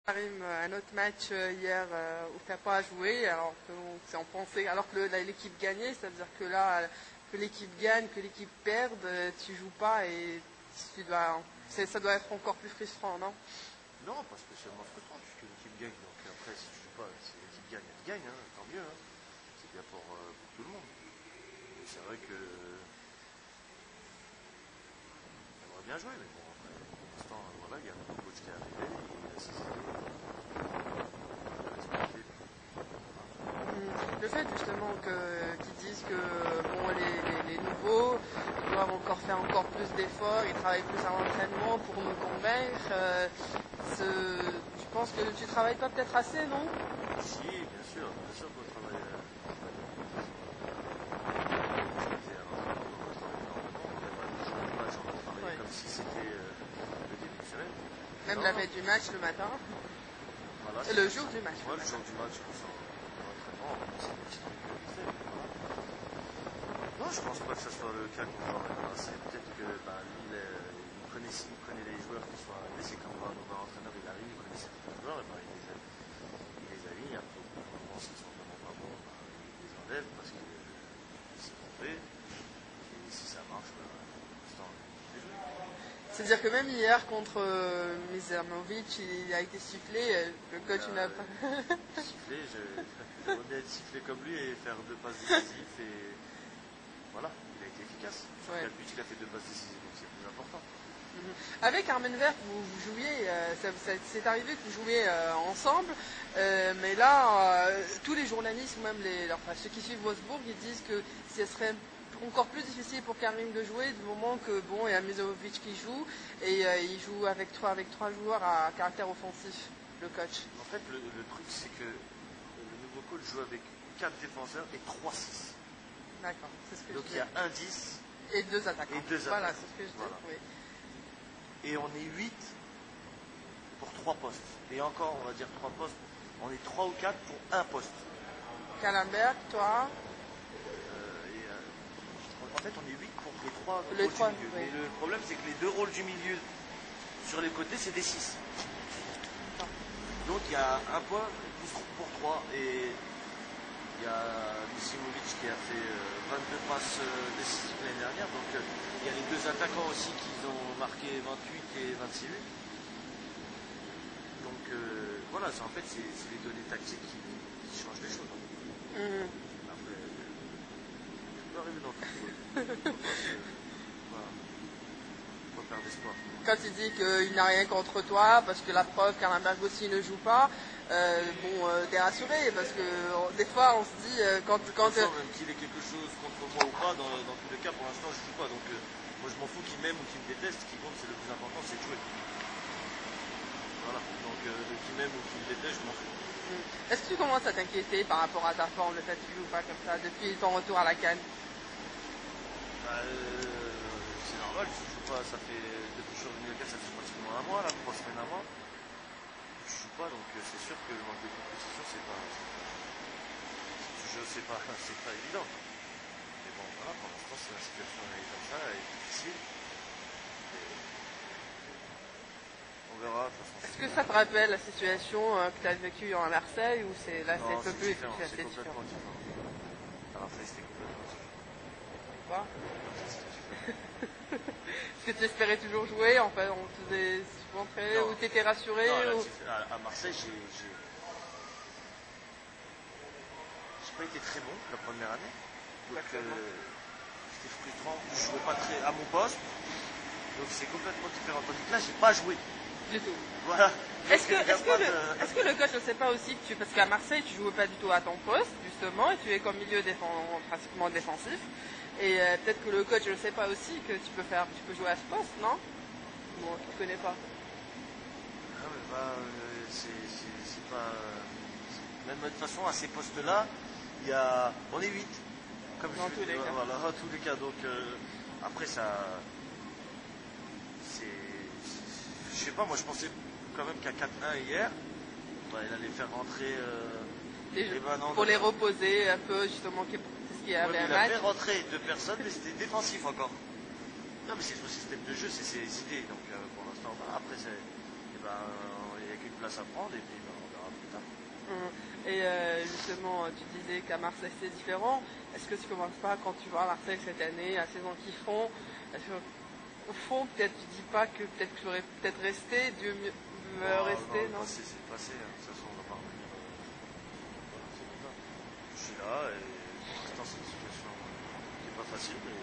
Karim, un autre match hier où tu n'as pas joué, alors que on pensait, alors que l'équipe gagnait, c'est-à-dire que là, que l'équipe gagne, que l'équipe perde, tu joues pas et ça doit être encore plus frustrant, non? Non, pas spécialement frustrant puisque l'équipe gagne. Donc après, si tu joues pas, si l'équipe gagne, elle gagne, hein, tant mieux. Hein. C'est bien pour tout le monde. Et c'est vrai que j'aimerais bien jouer, mais bon, après, pour l'instant, voilà, il y a un coach qui est arrivé, il a ses idées. Le fait justement qu'ils disent que bon, les nouveaux doivent encore faire encore plus d'efforts, ils travaillent plus à l'entraînement pour nous convaincre. Je pense que tu travailles pas peut-être assez, non? Si, bien sûr qu'on travaille. Comme si c'était le début de semaine. Même la veille du match le matin. Voilà, le jour du match. Ouais, le jour du match, c'est une petite régularité. Non, je pense pas que ce soit le cas qu'on va remplacer. Peut-être que lui, il connaît les joueurs qui sont arrivés. C'est comme quand un nouvel entraîneur il arrive, il connaît certains joueurs, et il les aligne. Après, au bout d'un moment, s'ils sont vraiment pas bons, il les enlève parce qu'il s'est trompé. Et si ça marche, pour l'instant, il les joue. C'est-à-dire que même hier contre Mizermovic, il a été sifflé, le coach n'a pas... Sifflé, j'aimerais bien être sifflé comme lui et faire 2 passes décisives et voilà, il a été efficace. Ouais. Il a fait 2 passes décisives, donc c'est plus important. Avec Armen Vert, vous jouiez, c'est arrivé que vous jouiez ensemble, mais là, tous les journalistes, ou même ceux qui suivent Wolfsburg, ils disent que ce serait encore plus difficile pour Karim de jouer du moment que bon, il y a Mizovic qui joue et il joue avec trois joueurs à caractère offensif, le coach. En fait, le truc c'est que le nouveau coach joue avec 4 défenseurs et 3-6. D'accord, c'est ce que donc je dis. Donc il y a un 10 et 2 attaquants. Voilà, c'est ce que je dis. Voilà. Oui. Et on est 8 pour 3 postes. Et encore, on va dire 3 postes, on est 3 ou 4 pour un poste. Calamberg, toi. En fait, on est 8 pour les 3 rôles du milieu. Oui. Mais le problème, c'est que les 2 rôles du milieu sur les côtés, c'est des 6. Donc, il y a un point pour 3. Et il y a Misimovic qui a fait 22 passes décisives l'année dernière. Donc, il y a les 2 attaquants aussi qui ont marqué 28 et 26 buts. Donc, voilà, en fait, c'est les données tactiques qui changent les choses. Après, ça peut arriver dans tout le monde. Faut perdre espoir. Quand il dit qu'il n'a rien contre toi, parce que la preuve, Calamberg aussi ne joue pas, t'es rassuré, parce que des fois on se dit quand même qu'il ait quelque chose contre moi ou pas, dans tous les cas, pour l'instant je joue pas. Donc moi je m'en fous qu'il m'aime ou qu'il me déteste. Ce qui compte, c'est le plus important, c'est de jouer. Voilà. Donc qu'il m'aime ou qu'il me déteste, je m'en fous. Est-ce que tu commences à t'inquiéter par rapport à ta forme, le fait que tu joues pas comme ça depuis ton retour à la CAN? C'est normal, je joue pas, ça fait depuis que je suis revenu à la CAN, ça fait pratiquement un mois, là, 3 semaines, un mois. Je joue pas, donc c'est sûr que le manque de compétition, c'est pas évident. Mais bon, voilà, pour l'instant, la situation est comme ça, elle est difficile. On verra, de toute façon. Est-ce que ça te rappelle la situation que tu as vécue à Marseille, ou c'est un peu plus différent, c'est complètement différent. À Marseille, c'était complètement différent. Quoi? Est-ce que tu espérais toujours jouer? En fait, on te faisait montrer, ou tu étais rassuré? Non, à Marseille, j'ai pas été très bon la première année. Donc c'était frustrant. Je jouais pas très à mon poste. Donc c'est complètement différent. Tandis que là, j'ai pas joué. Du tout. Voilà. Est-ce que le coach ne sait pas aussi que parce qu'à Marseille, tu jouais pas du tout à ton poste, justement, et tu es comme milieu pratiquement défensif. Et peut-être que le coach ne sait pas aussi que tu peux jouer à ce poste, non? Bon, tu ne connais pas. Ah, mais c'est pas. Même de toute façon, à ces postes-là, on est 8. Comme dans tous les cas. Voilà, dans tous les cas. Donc, après, ça. Je sais pas, moi je pensais quand même qu'à 4-1 hier, il allait faire rentrer. Pour les reposer un peu, justement, c'est ce qu'il y avait un match. Il a fait rentrer 2 personnes, mais c'était défensif encore. Non, mais c'est son système de jeu, c'est ses idées. Donc, pour l'instant, après, il y a qu'une place à prendre et puis on verra plus tard. Et justement, tu disais qu'à Marseille c'est différent. Est-ce que tu commences pas, quand tu vas à Marseille cette année, la saison qu'ils font, au fond, peut-être tu dis pas que peut-être que j'aurais peut-être resté, Dieu mieux rester, non? C'est le passé, hein. De toute façon on va pas revenir. Voilà, c'est comme ça. Je suis là et pour l'instant c'est une situation qui n'est pas facile, mais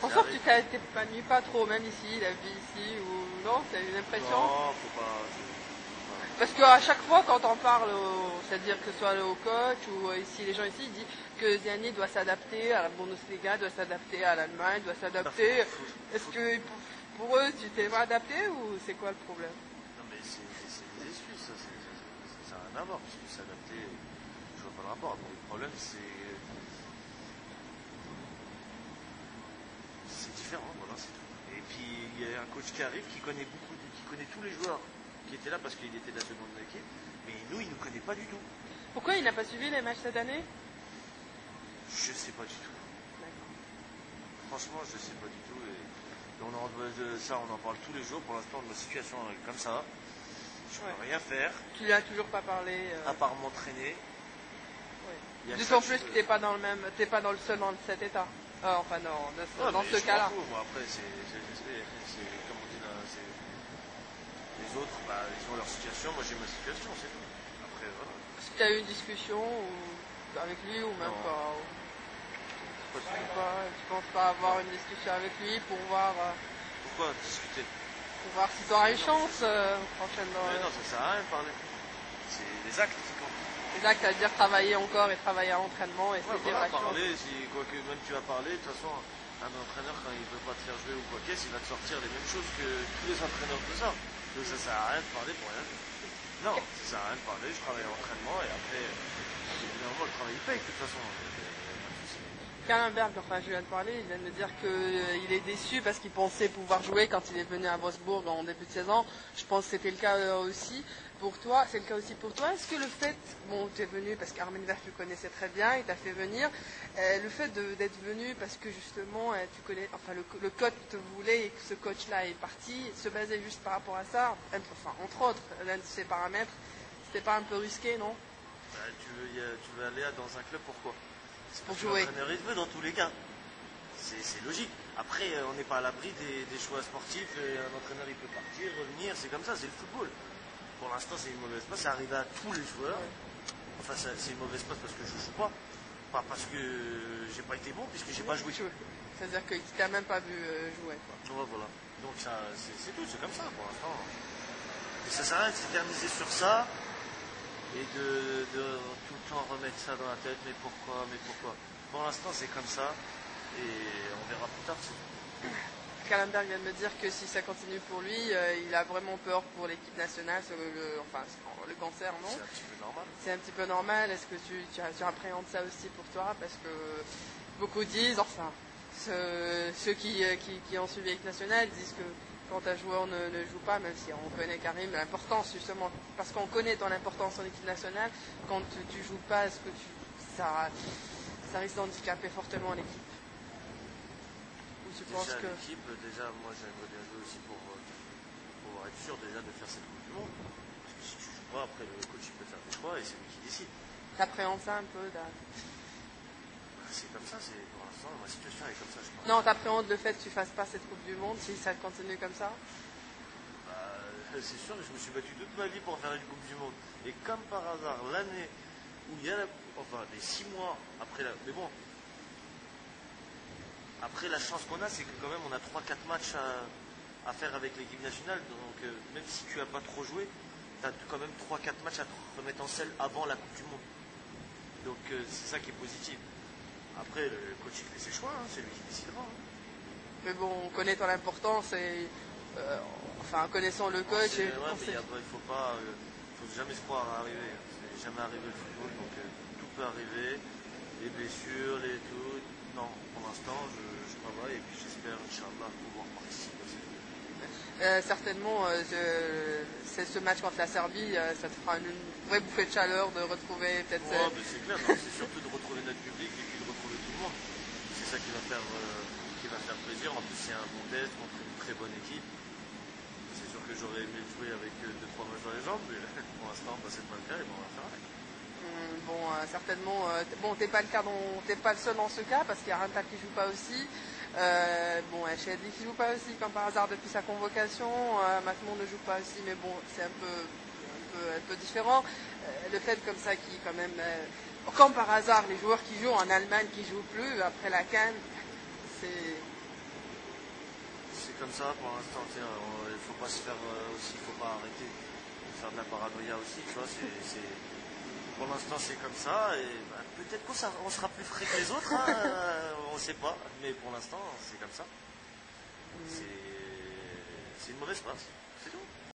En sorte, tu t'épanouis pas trop, même ici, la vie ici, ou non? Tu as une impression? non, faut pas. Parce qu'à chaque fois, quand on parle, c'est-à-dire que ce soit au coach ou ici, les gens ici, ils disent que Ziani doit s'adapter à la Bundesliga, doit s'adapter à l'Allemagne, doit s'adapter. Est-ce que pour eux, tu t'es pas adapté ou c'est quoi le problème? Non, mais c'est des excuses, ça n'a rien à voir, parce que s'adapter, je vois pas le rapport. Mais le problème, c'est différent, voilà, c'est tout. Et puis, il y a un coach qui arrive qui connaît tous les joueurs qui étaient là parce qu'il était de la seconde équipe, mais nous, il ne nous connaît pas du tout. Pourquoi il n'a pas suivi les matchs cette année? Je sais pas du tout. Franchement, je sais pas du tout. Et on en parle tous les jours. Pour l'instant, ma situation est comme ça. Je peux rien faire. Tu lui as toujours pas parlé à part m'entraîner. D'autant plus que t'es pas dans le seul dans cet état. Enfin, non, dans ce cas-là. Bon, après, c'est comme on dit là, les autres, ils ont leur situation. Moi, j'ai ma situation, c'est tout. Après, voilà. Est-ce que tu as eu une discussion avec lui ou même pas? Tu penses pas avoir une discussion avec lui pour voir. Pourquoi discuter? Pour voir si tu auras une chance prochainement. Mais non, ça sert à rien de parler. C'est les actes qui comptent. Les actes, ça veut dire travailler encore et travailler à l'entraînement et voilà, parler, quoi que même tu vas parler, de toute façon, un entraîneur, quand il ne veut pas te faire jouer ou quoi qu'est-ce, il va te sortir les mêmes choses que tous les entraîneurs de ça. Donc ça sert à rien de parler pour rien. Non, ça sert à rien de parler, je travaille à l'entraînement et après, évidemment, le travail il paye de toute façon. Kallenberg, enfin je viens de parler, il vient de me dire qu'il est déçu parce qu'il pensait pouvoir jouer quand il est venu à Wolfsburg en début de saison. Je pense que c'était le cas aussi pour toi. C'est le cas aussi pour toi. Est-ce que le fait, bon, tu es venu parce qu'Armin Vert tu connaissais très bien, il t'a fait venir, le fait d'être venu parce que justement tu connais, enfin le coach te voulait et que ce coach-là est parti, se basait juste par rapport à ça, enfin entre autres, l'un de ses paramètres, c'était pas un peu risqué, non? Tu veux aller dans un club, pourquoi? Pour jouer. L'entraîneur il veut dans tous les cas. C'est logique. Après, on n'est pas à l'abri des choix sportifs. Un entraîneur il peut partir, revenir, c'est comme ça, c'est le football. Pour l'instant, c'est une mauvaise passe. Ça arrive à tous les joueurs. Enfin, c'est une mauvaise passe parce que je ne joue pas. Pas parce que j'ai pas été bon, puisque j'ai pas joué. C'est-à-dire qu'il ne t'a même pas vu jouer. Quoi. Ouais, voilà. Donc c'est tout, c'est comme ça pour l'instant. Et ça sert à rien de s'éterniser sur ça et de tout le temps remettre ça dans la tête. Mais pourquoi? Pour l'instant, c'est comme ça. Et on verra plus tard. Kallenberg vient de me dire que si ça continue pour lui, il a vraiment peur pour l'équipe nationale, le cancer, non? C'est un petit peu normal. C'est un petit peu normal. Est-ce que tu appréhendes ça aussi pour toi? Parce que beaucoup disent, enfin, ceux qui ont suivi l'équipe nationale disent que quand un joueur ne joue pas, même si on connaît Karim, l'importance justement, parce qu'on connaît ton importance en équipe nationale, quand tu joues pas, est-ce que ça risque d'handicaper fortement l'équipe? L'équipe, déjà, moi j'aimerais bien jouer aussi pour être sûr déjà de faire cette Coupe du Monde. Parce que si tu joues pas, après le coach il peut faire des choix et c'est lui qui décide. T'appréhendes ça un peu C'est comme ça, pour l'instant, ma situation est comme ça, je pense. Non, t'appréhendes le fait que tu fasses pas cette Coupe du Monde si ça continue comme ça? C'est sûr, je me suis battu toute ma vie pour faire une Coupe du Monde. Et comme par hasard, l'année où il y a les 6 mois après mais bon. Après, la chance qu'on a, c'est que quand même, on a 3-4 matchs à faire avec l'équipe nationale. Donc, même si tu n'as pas trop joué, tu as quand même 3-4 matchs à te remettre en selle avant la Coupe du Monde. Donc, c'est ça qui est positif. Après, le coach, il fait ses choix, c'est lui qui décidera. Mais bon, on connaît ton importance et, en connaissant le coach... il faut jamais se croire arriver. C'est jamais arrivé le football, donc tout peut arriver. Les blessures, les tout... Non, pour l'instant, je travaille et puis j'espère, Inch'Allah, pouvoir participer à cette certainement, c'est ce match contre la Serbie, ça te fera une vraie bouffée de chaleur de retrouver peut-être... mais c'est clair, c'est surtout de retrouver notre public et puis de retrouver tout le monde. C'est ça qui va faire plaisir. En plus, c'est un bon test contre une très bonne équipe. C'est sûr que j'aurais aimé jouer avec 2-3 matchs dans les jambes, mais pour l'instant, bah, c'est pas le cas et bon, on va faire avec. Bon, certainement, bon, t'es pas le seul dans ce cas, parce qu'il y a Rantal qui joue pas aussi. Bon, Chadli qui joue pas aussi, comme par hasard depuis sa convocation. Matmon ne joue pas aussi, mais bon, c'est un peu différent. Le fait comme ça qui quand même, comme par hasard, les joueurs qui jouent en Allemagne qui jouent plus après la CAN, c'est comme ça pour l'instant. Il faut pas se faire aussi, il faut pas arrêter de faire de la paranoïa aussi, tu vois. Pour l'instant c'est comme ça et bah, peut-être qu'on sera plus frais que les autres, hein, on sait pas, mais pour l'instant c'est comme ça. C'est une mauvaise passe, c'est tout.